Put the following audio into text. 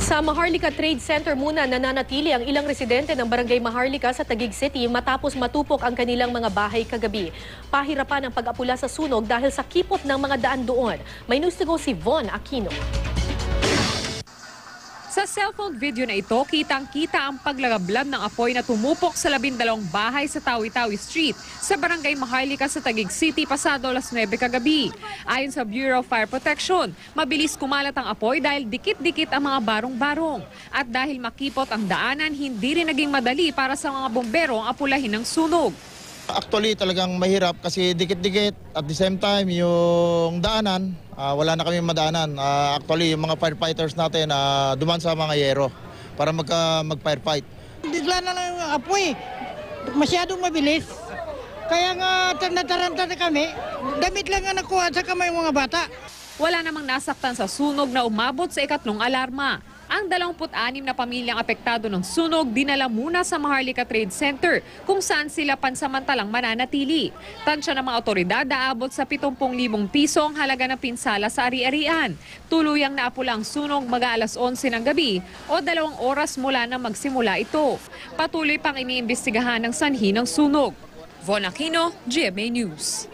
Sa Maharlika Trade Center muna nananatili ang ilang residente ng Barangay Maharlika sa Taguig City matapos matupok ang kanilang mga bahay kagabi. Pahirapan ang pag-apula sa sunog dahil sa kipot ng mga daan doon. May news to go si Von Aquino. Sa cellphone video na ito, kitang-kita ang paglagablab ng apoy na tumupok sa 12 bahay sa Tawi-Tawi Street sa Barangay Maharlika sa Taguig City pasado alas 9 kagabi. Ayon sa Bureau of Fire Protection, mabilis kumalat ang apoy dahil dikit-dikit ang mga barong-barong. At dahil makipot ang daanan, hindi rin naging madali para sa mga bombero ang apulahin ng sunog. Actually, talagang mahirap kasi dikit-dikit at the same time yung daanan, wala na kami madaanan. Actually, yung mga firefighters natin duman sa mga yero para mag-firefight. Bigla na lang yung apoy, masyadong mabilis. Kaya nga nataranta na kami, damit lang nga nakuha sa kamay mga bata. Wala namang nasaktan sa sunog na umabot sa ikatlong alarma. Ang 26 na pamilyang apektado ng sunog dinala muna sa Maharlika Trade Center kung saan sila pansamantalang mananatili. Tansya ng mga otoridad aabot sa 70,000 piso ang halaga ng pinsala sa ari-arian. Tuluyang naapula ang sunog mag-aalas 11 ng gabi o 2 oras mula na magsimula ito. Patuloy pang iniimbestigahan ng sanhi ng sunog. Von Aquino, GMA News.